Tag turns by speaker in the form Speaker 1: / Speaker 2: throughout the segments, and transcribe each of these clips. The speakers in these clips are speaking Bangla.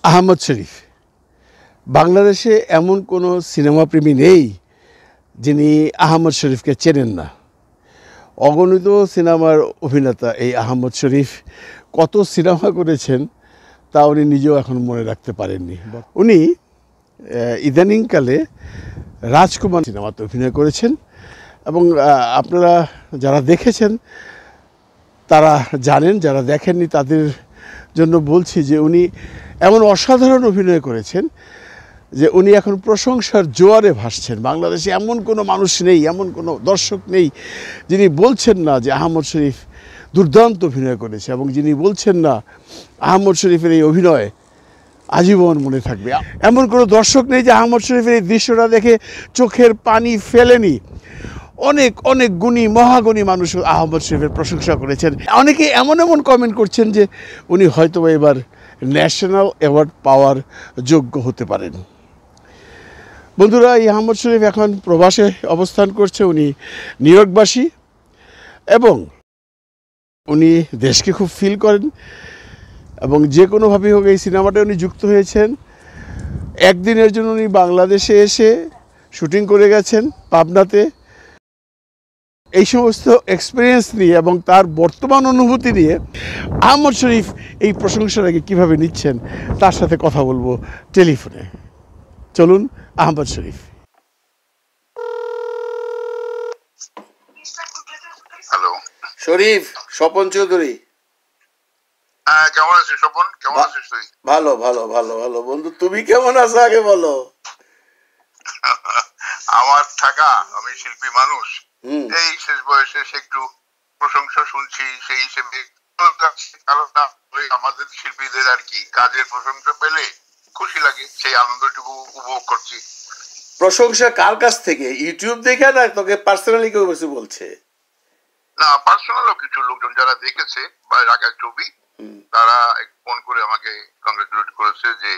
Speaker 1: আহমদ শরীফ বাংলাদেশে এমন কোনো সিনেমা প্রেমী নেই যিনি আহমদ শরীফকে চেনেন না। অগণিত সিনেমার অভিনেতা এই আহমদ শরীফ কত সিনেমা করেছেন তা উনি নিজেও এখন মনে রাখতে পারেননি। উনি ইদানিংকালে রাজকুমার সিনেমাতে অভিনয় করেছেন এবং আপনারা যারা দেখেছেন তারা জানেন, যারা দেখেননি তাদের জন্য বলছি যে উনি এমন অসাধারণ অভিনয় করেছেন যে উনি এখন প্রশংসার জোয়ারে ভাসছেন। বাংলাদেশে এমন কোনো মানুষ নেই, এমন কোনো দর্শক নেই যিনি বলছেন না যে আহমদ শরীফ দুর্দান্ত অভিনয় করেছে, এবং যিনি বলছেন না আহমদ শরীফের এই অভিনয় আজীবন মনে থাকবে। এমন কোনো দর্শক নেই যে আহমদ শরীফের এই দৃশ্যটা দেখে চোখের পানি ফেলেনি। অনেক অনেক গুণী মহাগুণী মানুষ আহমদ শরীফের প্রশংসা করেছেন। অনেকে এমন এমন কমেন্ট করছেন যে উনি হয়তো এবার ন্যাশনাল অ্যাওয়ার্ড পাওয়ার যোগ্য হতে পারেন। বন্ধুরা, এই আহমদ শরীফ এখন প্রবাসে অবস্থান করছে। উনি নিউ ইয়র্কবাসী এবং উনি দেশকে খুব ফিল করেন এবং যে কোনোভাবেই হোক এই সিনেমাটা উনি যুক্ত হয়েছেন। একদিনের জন্য উনি বাংলাদেশে এসে শুটিং করে গেছেন পাবনাতে। এই সমস্ত এক্সপিরিয়েন্স নিয়ে এবং তার বর্তমান অনুভূতি নিয়ে আহমদ শরীফ এই প্রশংসাটাকে কীভাবে নিচ্ছেন তার সাথে কথা বলবো টেলিফোনে। চলুন আহমদ শরীফ।
Speaker 2: হ্যালো
Speaker 1: শরীফ, স্বপন চৌধুরী।
Speaker 2: কেমন আছিস স্বপন? কেমন আছিস তুই?
Speaker 1: ভালো ভালো ভালো ভালো। বন্ধু, তুমি কেমন আছো আগে বলো।
Speaker 2: আমার থাকা, আমি শিল্পী মানুষ, এই শেষ বয়সে একটু প্রশংসা শুনছি, সেই হিসেবে আমাদের শিল্পীদের আর কি কাজের প্রশংসা পেলে খুশি লাগে, সেই আনন্দটুকু উপভোগ করছি।
Speaker 1: প্রশংসা কার কাছ থেকে? ইউটিউব দেখে না তোকে পার্সোনালি কেউ কিছু বলছে?
Speaker 2: না, পার্সোনালও কিছু লোকজন যারা দেখেছে বা রাখার ছবি, তারা ফোন করে আমাকে কংগ্রেচুলেট করেছে যে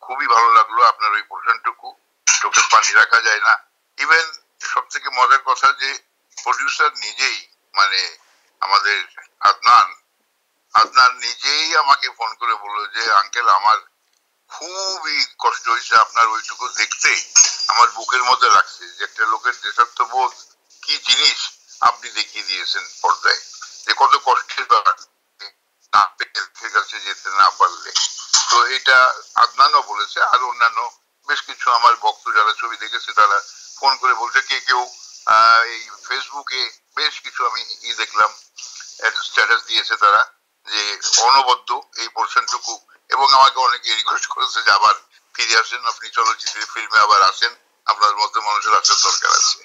Speaker 2: খুবই ভালো লাগলো আপনার ওই পোর্শনটুকু, চোখে পানি রাখা যায় না। ইভেন সব থেকে মজার কথা যে প্রডিউসার নিজেই, মানে আমাদের আদনান নিজেই আমাকে ফোন করে বললো যে আঙ্কেল, আমার খুবই কষ্ট হয়েছে আপনার ওইটুকু দেখতে, আমার বুকের মধ্যে লাগছে যে একটা লোকের দেশাত্মবোধ কি জিনিস আপনি দেখিয়ে দিয়েছেন পর্দায়, যে কত কষ্টের ব্যাপার না পেটে কাছে যেতে না পারলে। তো এটা আদনানও বলেছে, আর অন্যান্য বেশ কিছু আমার ভক্ত যারা ছবি দেখেছে তারা ফোন করে বলছে। কেউ এই ফেসবুকে বেশ কিছু আমি দেখলাম স্ট্যাটাস দিয়েছে তারা, যে অনবদ্য এই পোর্শনটুকু, এবং আমাকে অনেকে রিকোয়েস্ট করেছে যে আবার ফিরে আসেন, আপনি চলচ্চিত্রের ফিল্মে আবার আসেন, আপনার মধ্যে মানুষের আসার দরকার আছে।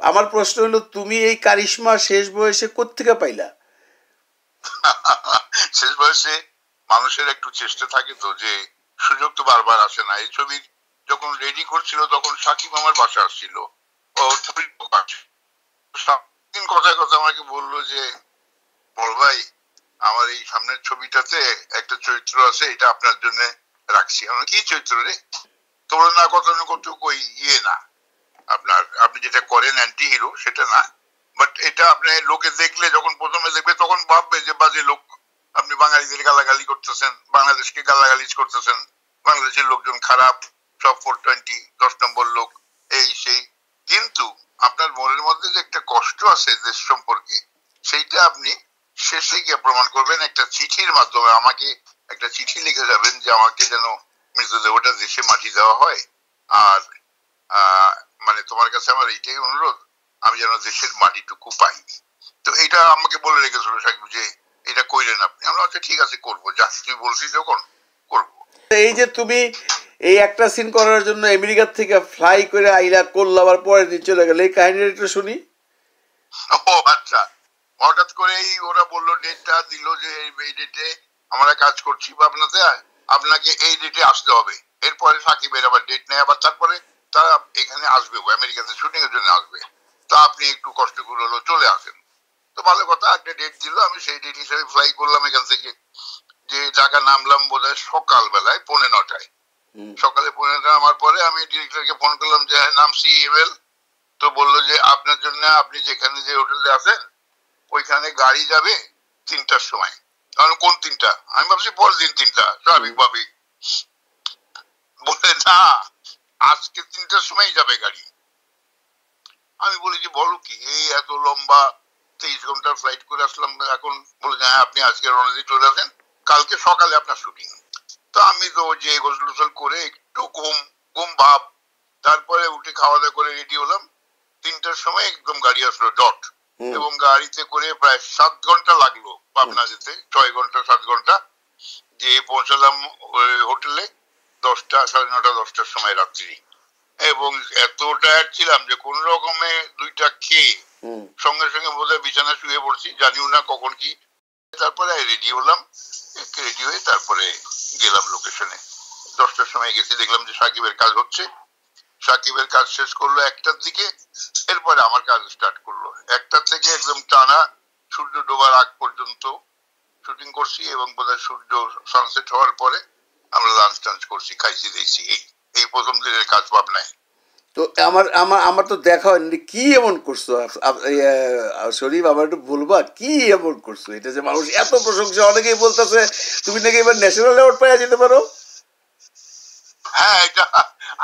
Speaker 1: আমার প্রশ্ন হলো, তুমি এই কারিশমা শেষ বয়সে কোত্থেকে পাইলা?
Speaker 2: শেষ বয়সে মানুষের একটু চেষ্টা থাকে তো, যে সুযোগ তো বারবার আসে না। এই ছবি যখন রেডি করছিল তখন সাকিব আমার বাসা আসছিল, কথায় কথা আমাকে বললো যে বল ভাই, আমার এই সামনের ছবিটাতে একটা চরিত্র আছে, এটা আপনার জন্য রাখছি। আমরা কি চরিত্র রে? তোমরা না কথা কত কই ইয়ে না, আপনি যেটা করেন অ্যান্টি হিরো সেটা না, বাট এটা আপনি লোকে দেখলে, যখন প্রথমে দেখবে তখন ভাববে যে বাজে লোক, আপনি বাঙালিদের গালাগালি করতেছেন, বাংলাদেশকে গালাগালিজ করতেছেন, বাংলাদেশের লোকজন খারাপ, সব 420 10 নম্বর লোক, এই সেই। কিন্তু আপনার মনের মধ্যে যে একটা কষ্ট আছে দেশ সম্পর্কে, সেইটা আপনি শেষে গিয়ে প্রমাণ করবেন একটা চিঠির মাধ্যমে। আমাকে একটা চিঠি লিখে যাবেন যে আমাকে যেন মৃতদেহটা দেশে মাটি দেওয়া হয়, আর মানে তোমার কাছে আমার এইটাই অনুরোধ, আমি যেন দেশের মাটিটুকু পাই। তো এটা আমাকে বলে রেখেছিল সাকিব যে এটা কইলেন আপনি। আমরা আচ্ছা ঠিক আছে করবো, যা তুই বলছিস যখন করবো।
Speaker 1: এই যে তুমি এই একটা সিন করার জন্য আমেরিকা থেকে ফ্লাই করে আইলা করলো, আবার পরের দিন চলে গেল, এই কাহিনীটা একটু শুনি।
Speaker 2: ও আচ্ছা, হঠাৎ করেই ওরা বললো, ডেটটা দিল যে এই ডেটে আমরা কাজ করছি বা আপনাকে এই ডেটে আসতে হবে। এরপরে সাকিবের আবার ডেট নেই, আবার তারপরে তারা এখানে আসবে, আমেরিকাতে শুটিং এর জন্য আসবে, তা আপনি একটু কষ্ট করে হলো চলে আসেন। তো ভালো কথা, একটা ডেট দিল, আমি সেই ডেট হিসেবে ফ্লাই করলাম এখান থেকে। যে ঢাকা নামলাম বোধহয় সকালবেলায় 9:30। সকালে 9:30 নামার পরে আমি ডিরেক্টরকে ফোন করলাম যে নামছি ইমেল। তো বললো যে আপনার জন্য, আপনি যেখানে যে হোটেলে আছেন ওইখানে গাড়ি যাবে 3টার সময়, কারণ কোন 3টা? আমি ভাবছি পরের দিন 3টা, স্বাভাবিকভাবেই। বলে না, আজকে 3টার সময় যাবে গাড়ি। আমি বলি যে বলো কি, এই এত লম্বা 23 ঘন্টার ফ্লাইট করে আসলাম, এখন বলে যে হ্যাঁ আপনি আজকে রওনা দিয়ে চলে আসেন, কালকে সকালে আপনার শুটিং। তো আমি তো যে গোসল টোসল করে একটু ঘুম ঘুম ভাব, তারপরে উঠে খাওয়া দাওয়া করে রেডি হলাম। 3টার সময় একদম গাড়ি আসলো ডট, এবং গাড়িতে করে প্রায় 7 ঘন্টা লাগলো পাবনা যেতে, 6 ঘন্টা 7 ঘন্টা। যে পৌঁছালাম হোটেলে 10টা, 9:30, 10টার সময় রাত্রি। এবং এত টায়ার্ড ছিলাম যে কোন রকমে 2টা খেয়ে সঙ্গে সঙ্গে বোধহয় বিছানায় শুয়ে পড়ছি, জানিও না কখন কি। তারপরে রেডি হলাম, রেডি হয়ে তারপরে গেলাম লোকেশনে। 10টার সময় গেছি, দেখলাম যে সাকিবের কাজ হচ্ছে। সাকিবের কাজ শেষ করলো 1টার দিকে, এরপরে আমার কাজ স্টার্ট করলো 1টা থেকে একদম টানা সূর্য ডোবার আগ পর্যন্ত শুটিং করছি। এবং বোধহয় সূর্য সানসেট হওয়ার পরে আমরা লাঞ্চ টাঞ্চ করছি, খাইছি দিয়েছি। এই প্রথম দিনের কাজ পাবনায়।
Speaker 3: তো আমার আমার আমার তো দেখা হয়নি, কি এমন করছো শরীফ? আমার একটু বলবা কি এমন করছো, এটা যে মানুষ এত প্রশংসা, অনেকেই বলতেছে তুমি নাকি এবার ন্যাশনাল অ্যাওয়ার্ড পাইয়া যেতে পারো।
Speaker 2: হ্যাঁ, এটা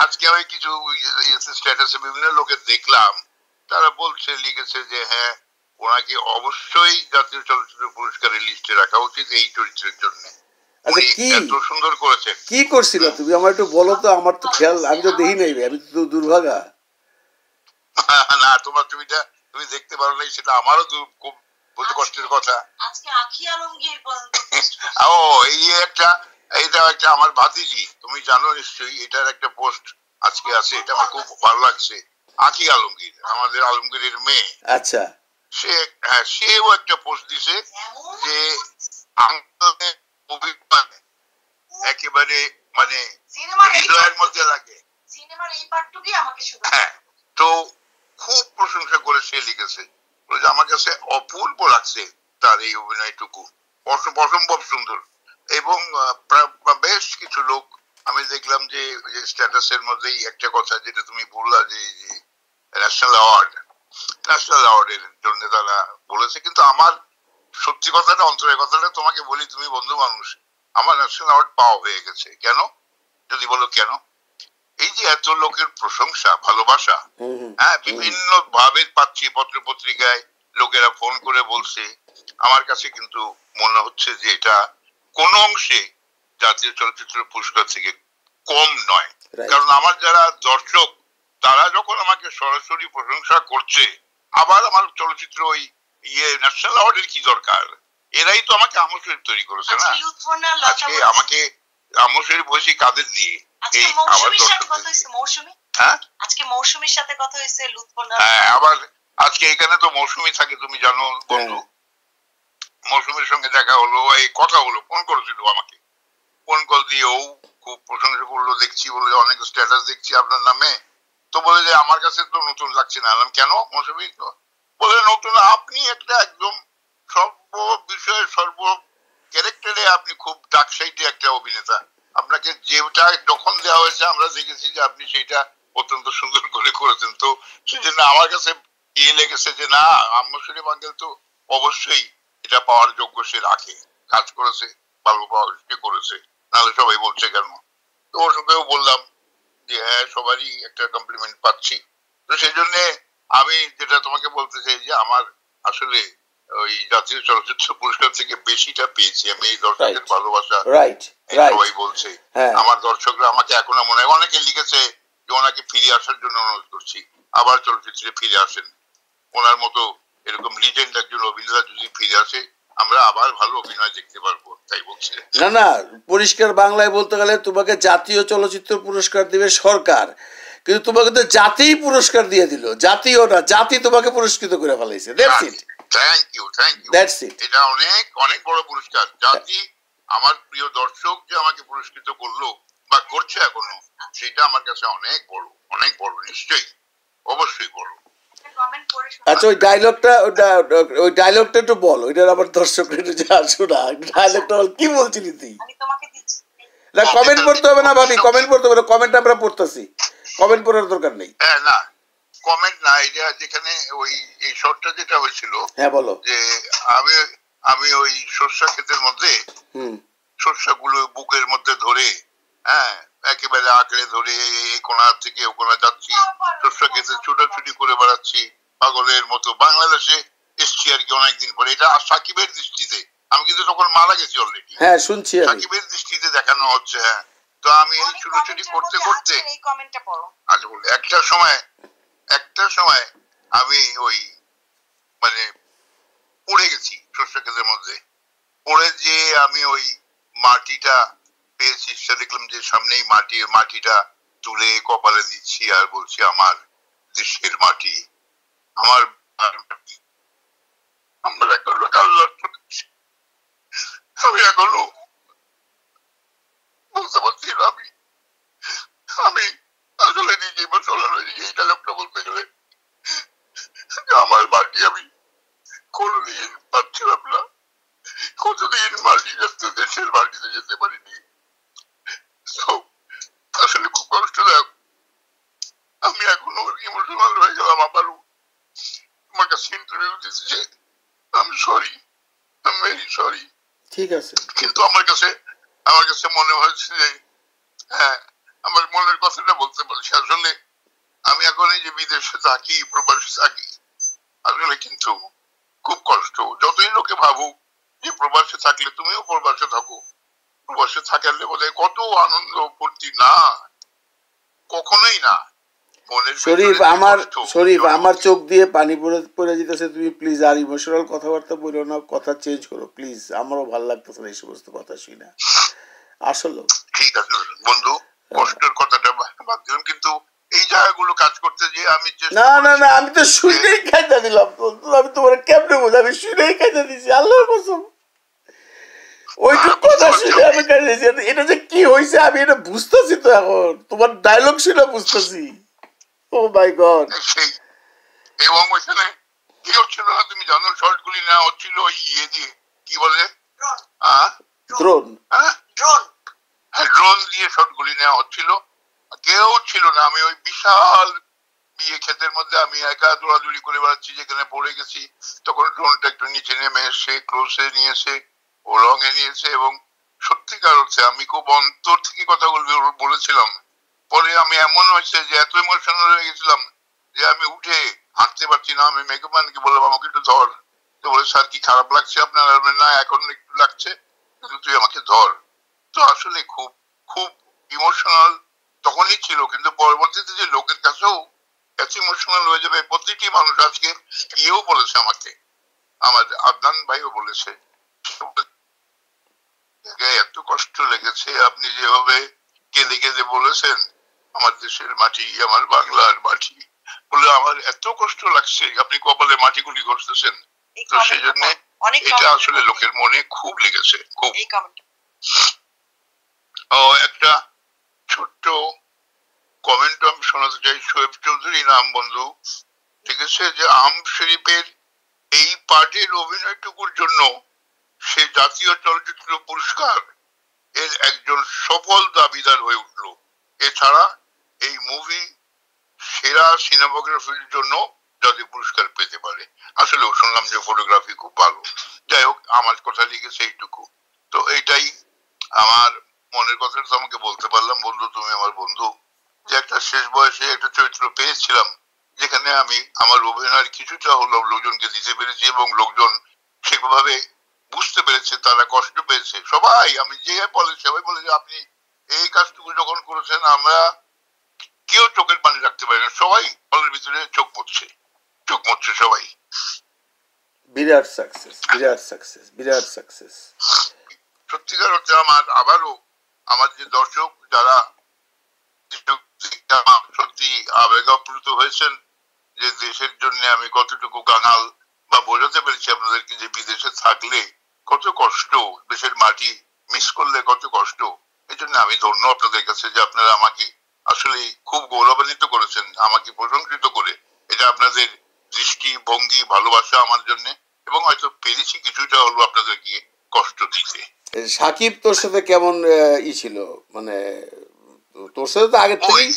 Speaker 2: আজকে আমি কিছু স্ট্যাটাসে বিভিন্ন লোকের দেখলাম, তারা বলছে, লিখেছে যে হ্যাঁ ওনাকে অবশ্যই জাতীয় চলচ্চিত্র পুরস্কারের লিস্টে রাখা উচিত এই চরিত্রের জন্য।
Speaker 3: আচ্ছা, কি
Speaker 2: এত সুন্দর করেছেন।
Speaker 3: কি করছিল তুমি আমার একটু বলো তো, আমার তো খেয়াল, আমি তো দেখি নাই, আমি তো দুর্ভাগা।
Speaker 2: না, তুমি দেখতে পারো নাই, সেটা আমারও খুব বলতে কষ্টের কথা।
Speaker 4: আজকে আখি আলমগীর
Speaker 2: ও এটা একটা আমার ভাতিজি, তুমি জানো নিশ্চয়ই, এটার একটা পোস্ট আজকে আছে, এটা আমার খুব ভালো লাগছে। আখি আলমগীর, আমাদের আলমগীরের মেয়ে।
Speaker 3: আচ্ছা,
Speaker 2: সেও একটা পোস্ট দিছে যে একেবারে মানে হৃদয়ের মধ্যে লাগে।
Speaker 4: সিনেমার এই পার্টটুকুই আমাকে শুধু
Speaker 2: হ্যাঁ, তো খুব প্রশংসা করে সে লিখেছে, বলে যে আমার কাছে অপূর্ব লাগছে তার এই অভিনয়টুকু, অসম্ভব সুন্দর। এবং বেশ কিছু লোক আমি দেখলাম যে স্ট্যাটাসের মধ্যেই একটা কথা যেটা তুমি বললা, যে ন্যাশনাল অ্যাওয়ার্ডের জন্য তারা বলেছে। কিন্তু আমার সত্যি কথাটা, অন্তরের কথাটা তোমাকে বলি, তুমি বন্ধু মানুষ, আমার ন্যাশনাল অ্যাওয়ার্ড পাওয়া হয়ে গেছে। কেন যদি বলো কেন? এই যে এত লোকের প্রশংসা, ভালোবাসা, হ্যাঁ, বিভিন্ন ভাবে পাচ্ছি, পত্র পত্রিকায় লোকেরা ফোন করে বলছে, আমার কাছে কিন্তু মনে হচ্ছে যে এটা কোন অংশে জাতীয় চলচ্চিত্র পুরস্কার থেকে কম নয়। কারণ আমার যারা দর্শক, তারা যখন আমাকে সরাসরি প্রশংসা করছে, আবার আমার চলচ্চিত্র ওই ন্যাশনাল অ্যাওয়ার্ডের কি দরকার? এরাই তো আমাকে আহমদ শরীফ তৈরি করেছে না। আজকে আমাকে আহমদ শরীফ হয়েছি কাদের দিয়ে? এই আমার
Speaker 4: আজকে মৌসুমীর সাথে কথা হয়েছে,
Speaker 2: হ্যাঁ, আবার আজকে এখানে তো মৌসুমী থাকে, তুমি জানো বন্ধু। মৌসুমীর সঙ্গে দেখা হলো, এই কথা হলো, ফোন করেছিল আমাকে, ফোন কল দিয়ে ও খুব প্রশংসা করলো, দেখছি বলে অনেক স্ট্যাটাস দেখছি আপনার নামে। তো বলে যে আমার কাছে তো নতুন লাগছে না। কেন মৌসুমী? বলে নতুন, আপনি একটা একদম সর্ব বিষয়ে সর্ব ক্যারেক্টারে আপনি খুব ডার্ক সাইডে একটা অভিনেতা। আপনাকে যেটা যখন দেওয়া হয়েছে আমরা দেখেছি যে আপনি সেটা অত্যন্ত সুন্দর করে করেছেন। তো সেজন্য আমার কাছে লেগেছে যে না, আহমদ শরীফ আঙ্কেল তো অবশ্যই এটা পাওয়ার যোগ্য, সে রাখে, কাজ করেছে, ভালো পাওয়ার করেছে, নাহলে সবাই বলছে কেন। তো ওর সঙ্গেও বললাম যে হ্যাঁ, সবারই একটা কমপ্লিমেন্ট পাচ্ছি। তো সেই জন্য আমি যেটা তোমাকে বলতে চাই যে আমার আসলে ওই জাতীয় চলচ্চিত্র পুরস্কার থেকে বেশিটা পেয়েছি আমি এই দর্শকের ভালোবাসা। সবাই বলছে, আমার দর্শকরা আমাকে এখনো মনে হয়, অনেকে লিখেছে যে ওনাকে ফিরে আসার জন্য অনুরোধ করছি, আবার চলচ্চিত্রে ফিরে আসেন। ওনার মতো এরকম লিজেন্ড একজন অভিনেতা যদি ফিরে আসে, আমরা আবার ভালো অভিনয় দেখতে পারবো, তাই বলছি।
Speaker 3: না না, পরিষ্কার বাংলায় বলতে গেলে তোমাকে জাতীয় চলচ্চিত্র পুরস্কার দিবে সরকার, কিন্তু তোমাকে তো জাতীয় পুরস্কার দিয়ে দিল। জাতীয় না, জাতি তোমাকে পুরস্কৃত করে ফেলাইছে। That's it.
Speaker 2: Thank you, thank you.
Speaker 3: That's it.
Speaker 2: এটা অনেক অনেক বড় পুরস্কার। জাতি, আমার প্রিয় দর্শক যে আমাকে পুরস্কৃত করলো বা করছে এখনো, সেটা আমার কাছে অনেক বড়, অনেক বড়, নিশ্চয়ই, অবশ্যই বড়।
Speaker 3: আচ্ছা, ওই ডায়লগটা একটু বল, ওইটার আবার দর্শকরা একটু শোনা। ডায়লগটা বল, কি বলছিলি তুই? না, কমেন্ট পড়তে হবে না ভাবি, কমেন্ট পড়তে হবে না, কমেন্ট আমরা পড়তেছি, কমেন্ট পড়ার দরকার নেই।
Speaker 2: হ্যাঁ, না কমেন্ট না, এটা যেখানে ওই এই শর্টটা যেটা হয়েছিল,
Speaker 3: হ্যাঁ বলো,
Speaker 2: যে আমি ওই সর্ষা ক্ষেতের মধ্যে সর্ষাগুলো বুকের মধ্যে ধরে, হ্যাঁ, একেবারে আঁকড়ে ধরে এই কোণা থেকে ও কোণা যাচ্ছি, সর্ষা ক্ষেতে ছুটাছুটি করে বেড়াচ্ছি পাগলের মতো। বাংলাদেশে এসছি আর কি অনেকদিন পরে। এটা সাকিবের দৃষ্টিতে, আমি কিন্তু তখন মারা গেছি অলরেডি,
Speaker 3: হ্যাঁ শুনছি,
Speaker 2: সাকিবের দৃষ্টিতে দেখানো হচ্ছে। হ্যাঁ, তো আমি এই ছুটোছুটি করতে করতে আচ্ছা বলি, একটা সময় আমি ওই মানে পড়ে গেছি সর্ষা ক্ষেতের মধ্যে। পড়ে যে আমি ওই মাটিটা পেয়েছি, সে দেখলাম যে সামনেই মাটিটা তুলে কপালে দিচ্ছি আর বলছি আমার দেশের মাটি, আমার মাটি। আমরা আমি এখনো বুঝতে পারছি না আমি আসলে নিজে ইমোশনাল হয়ে এই ডায়লগটা বলতে গেলে। আমার মাটি আমি কোনোদিন পাচ্ছিলাম না, কতদিন মাটি যাচ্ছে, দেশের মাটিতে যেতে পারিনি। আসলে খুব কষ্টদায়ক। আমি এখনো ইমোশনাল হয়ে গেলাম আবারও। আমার কাছে ইন্টারভিউ দিতেছে, আমি সরি, আমি ভেরি সরি।
Speaker 3: ঠিক আছে,
Speaker 2: কিন্তু আমার কাছে মনে হয়েছে যে হ্যাঁ, আমার মনের কথাটা বলতে পারছি। আসলে আমি এখন এই যে বিদেশে থাকি, প্রবাসে থাকি, আসলে কিন্তু খুব কষ্ট। যতই লোকে ভাবুক যে প্রবাসে থাকলে, তুমিও প্রবাসে থাকো, প্রবাসে থাকলে বোধহয় কত আনন্দ ফুর্তি, না, কখনোই না।
Speaker 3: শরীফ আমার চোখ দিয়ে পানি পড়ে যেতেছে। তুমি প্লিজ আর ইমোশনাল কথাবার্তা বলো না, কথা চেঞ্জ করো প্লিজ। আমারও ভালো লাগতেছে না এই সমস্ত কথা শুনে আসলে। ঠিক
Speaker 2: আছে বন্ধু, কষ্টের কথাটা বাদ দিলাম, কিন্তু এই জায়গাগুলো কাজ করতে যে আমি
Speaker 3: না আমি তো শুনেই খাইতে দিলাম। আমি তোমার কেমনে বলি, আমি শুনেই খাইতে দিছি আল্লাহর কসম। ওইটুকু কথা শুনে আমি খাইতে দিছি। এটা যে কি হয়েছে আমি এটা বুঝতেছি তো এখন, তোমার ডায়লগ শুনে বুঝতেছি। ও মাই গড।
Speaker 2: এবং ওইখানে কি হচ্ছিল না তুমি জানো, শর্ট গুলি নেওয়া হচ্ছিল ওই ইয়ে দিয়ে, কি বলে, ড্রোন দিয়ে শর্ট গুলি নেওয়া হচ্ছিল। কেউ ছিল না, আমি ওই বিশাল বিয়ে ক্ষেতের মধ্যে আমি একা দৌড়াদৌড়ি করে বেড়াচ্ছি, যেখানে পড়ে গেছি। তখন ড্রোনটা একটু নিচে নেমে এসে ক্লোজে নিয়েছে, ও রঙে নিয়েছে, এবং সত্যিকার হচ্ছে আমি খুব অন্তর থেকে কথাগুলো বলেছিলাম। পরে আমি এমন হয়েছে যে এত ইমোশনাল হয়ে গেছিলাম যে আমি উঠে হাঁটতে পারছি না। আমি মেকআপ ম্যানকে বললাম আমাকে একটু ধর, তো বলে স্যার কি খারাপ লাগছে আপনার? না এখন একটু লাগছে, কিন্তু তুই আমাকে ধর। তো আসলে খুব খুব ইমোশনাল তখনই ছিল, কিন্তু পরবর্তীতে যে লোকের কাছেও এত ইমোশনাল হয়ে যাবে প্রতিটি মানুষ। আজকে ইয়েও বলেছে আমাকে, আমার আদনান ভাইও বলেছে, এত কষ্ট লেগেছে আপনি যেভাবে কেঁদে কেঁদে বলেছেন আমার দেশের মাটি, আমার বাংলার মাটি বলে আমার এত কষ্ট লাগছে, আপনি কপালে মাটিগুলি ঘষতেছেন। তো সেই জন্য এটা আসলে লোকের মনে খুব লেগেছে, খুব। একটা ছোট্ট কমেন্ট আমি শোনাতে চাই। শোয়েব চৌধুরী নাম বন্ধু, ঠিক আছে, যে আম শরীফের এই পার্টের অভিনয়টুকুর জন্য সে জাতীয় চলচ্চিত্র পুরস্কার এর একজন সফল দাবিদার হয়ে উঠল। এছাড়া এই মুভি সেরা সিনেমাটোগ্রাফির জন্য জাতীয় পুরস্কার পেতে পারে। আসলে শুনলাম যে ফটোগ্রাফি খুব ভালো। যাই হোক, আমার কথা লিখেছে এইটুকু। তো এইটাই আমার মনের কথাটা আমাকে বলতে পারলাম। বন্ধু, তুমি আমার বন্ধু, যে একটা শেষ বয়সে একটা চরিত্র পেয়েছিলাম যেখানে আমি আমার অভিনয়ের কিছুটা হলেও লোকজনকে দিতে পেরেছি, এবং লোকজন সেভাবে বুঝতে পেরেছে, তারা কষ্ট পেয়েছে। সবাই, আমি যে বলে সবাই বলে যে আপনি এই কাজটুকু যখন করেছেন আমরা কেউ চোখের পানি রাখতে পারে না, সবাই হলের ভিতরে চোখ মুছছে সবাই।
Speaker 3: বিরাট সাকসেস, বিরাট সাকসেস, বিরাট সাকসেস।
Speaker 2: সত্যিকার হচ্ছে আবারও আমার যে দর্শক যারা সত্যি আবেগাপ্লুত হয়েছেন যে দেশের জন্য আমি কতটুকু কাঙাল, বা বোঝাতে পেরেছি আপনাদেরকে যে বিদেশে থাকলে কত কষ্ট, দেশের মাটি মিস করলে কত কষ্ট। এই জন্য আমি ধন্য আপনাদের কাছে যে আপনারা আমাকে আসলে খুব গৌরবান্বিত করেছেন, আমাকে প্রশংসিত করে। এটা আপনাদের দৃষ্টিভঙ্গি, ভালোবাসা আমার জন্য, এবং হয়তো পেরেছি কিছুটা হলো আপনাদেরকে কষ্ট দিতে।
Speaker 3: সাকিব তোর সাথে কেমন ছিল, মানে তোর সাথে তো আগে থেকেই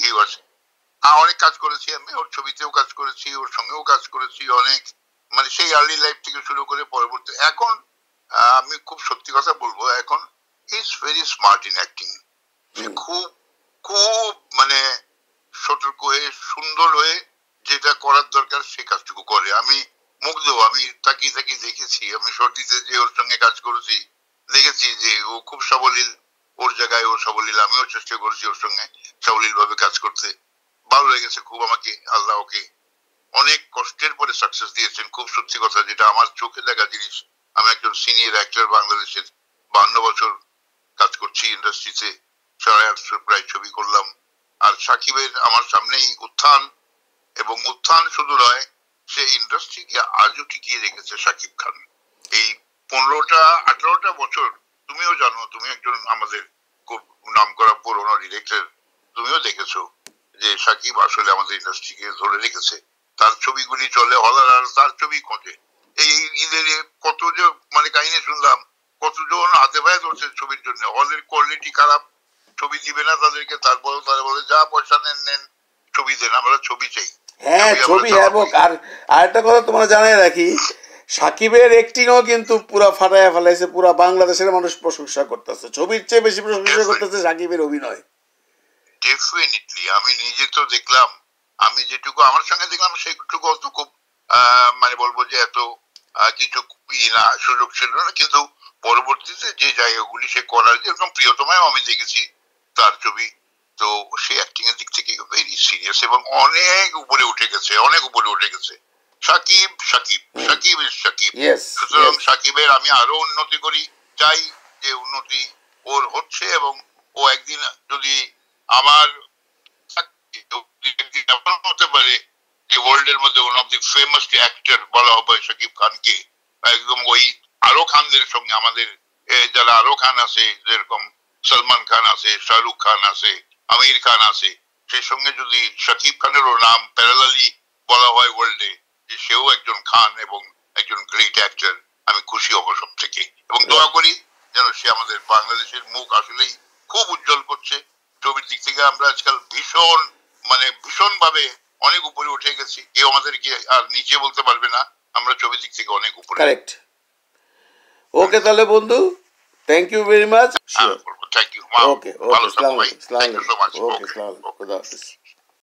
Speaker 2: অনেক কাজ করেছি আমি, ওর ছবিতেও কাজ করেছি, ওর সঙ্গেও কাজ করেছি অনেক, মানে সেই আর্লি লাইফ থেকে শুরু করে পরবর্তী। এখন আমি খুব সত্যি কথা বলবো, এখন is very smart in acting. খুব খুব মানে সতর্ক হয়ে সুন্দর হয়ে যেটা করার দরকার সে কাজটুকু করে। আমি মুগ্ধ, আমি তাকিয়ে তাকিয়ে দেখেছি, আমি সর্দিতে যে ওর সঙ্গে কাজ করেছি দেখেছি যে ও খুব সাবলীল, ওর জায়গায় ও সাবলীল, আমিও চেষ্টা করেছি ওর সঙ্গে সাবলীল ভাবে কাজ করতে। ভালো লেগেছে খুব আমাকে, আল্লাহ ওকে অনেক কষ্টের পরে সাকসেস দিয়েছেন। খুব সত্যি কথা, যেটা আমার চোখে দেখা জিনিস। আমি একজন সিনিয়র অ্যাক্টর, বাংলাদেশের 52 বছর কাজ করছি ইন্ডাস্ট্রিতে, 850 প্রায় ছবি করলাম। আর সাকিবের আমার সামনেই উত্থান, এবং উত্থান শুধু নয়, সে ইন্ডাস্ট্রিকে আজও টিকিয়ে রেখেছে সাকিব খান। এই 15-18টা বছর, তুমিও জানো, তুমি একজন আমাদের খুব নাম করা পুরোনো ডিরেক্টর, তুমিও দেখেছো যে সাকিব আসলে আমাদের ইন্ডাস্ট্রিকে ধরে রেখেছে। তার ছবিগুলি চলে, হলার আর তার ছবি খোঁজে। এই ঈদের কত যে মানে কাহিনী শুনলাম, কতজন হাতে পায়ে ধরছে ছবির জন্য। হলের কোয়ালিটি খারাপ, ছবি দিবে না তাদেরকে, তারপর তারা বলে যা পয়সা নেন নেন, ছবি দেন, আমরা ছবি চাই।
Speaker 3: হ্যাঁ, ছবি। এবং আর একটা কথা তোমরা জানাই রাখি, সাকিবের অ্যাক্টিংও কিন্তু পুরা ফাটাইয়া ফেলাইছে, পুরা বাংলাদেশের মানুষ প্রশংসা করতেছে। ছবির চেয়ে বেশি প্রশংসা করতেছে সাকিবের অভিনয়।
Speaker 2: ডেফিনেটলি আমি নিজে তো দেখলাম, আমি যেটুকু আমার সঙ্গে দেখলাম সেটুকু অত খুব মানে বলবো যে এত কিছু না সুযোগ ছিল না, কিন্তু পরবর্তীতে যে জায়গাগুলি সে করার, যেরকম প্রিয়তমায় আমি দেখেছি তার ছবি, তো সে অ্যাক্টিং এর দিক থেকে ভেরি সিরিয়াস এবং অনেক উপরে উঠে গেছে, অনেক উপরে উঠে গেছে। সাকিব সাকিব সাকিব ইজ সাকিব। সুতরাং সাকিবের আমি আরো উন্নতি করি, চাই যে উন্নতি ওর হচ্ছে, এবং ও একদিন যদি আমার হতে পারে যে ওয়ার্ল্ডের মধ্যে one of the famous actor বলা হবে শাকিব খানকে, একদম ওই আরো খানদের সঙ্গে, আমাদের যারা আরো খান আছে, যেরকম সলমান খান আছে, শাহরুখ খান আছে, আমির খান আছে, সেই সঙ্গে যদি শাকিব খানেরও নাম প্যারালালি বলা হয় ওয়ার্ল্ডে, যে সেও একজন খান এবং একজন গ্রেট অ্যাক্টর, আমি খুশি হব সব থেকে, এবং দোয়া করি যেন সে আমাদের বাংলাদেশের মুখ আসলেই খুব উজ্জ্বল করছে। ছবির দিক থেকে আমরা আজকাল ভীষণ ভাবে অনেক উপরে উঠে গেছি, কেউ আমাদেরকে আর নিচে বলতে পারবে না, আমরা ছবির দিক থেকে অনেক উপরে।
Speaker 3: কারেক্ট। ওকে তাহলে বন্ধু, thank you very much.
Speaker 2: Thank you.
Speaker 3: Okay, আসসালামু আলাইকুম। ওকে, আসসালামু আলাইকুম। খুদা হাফেজ।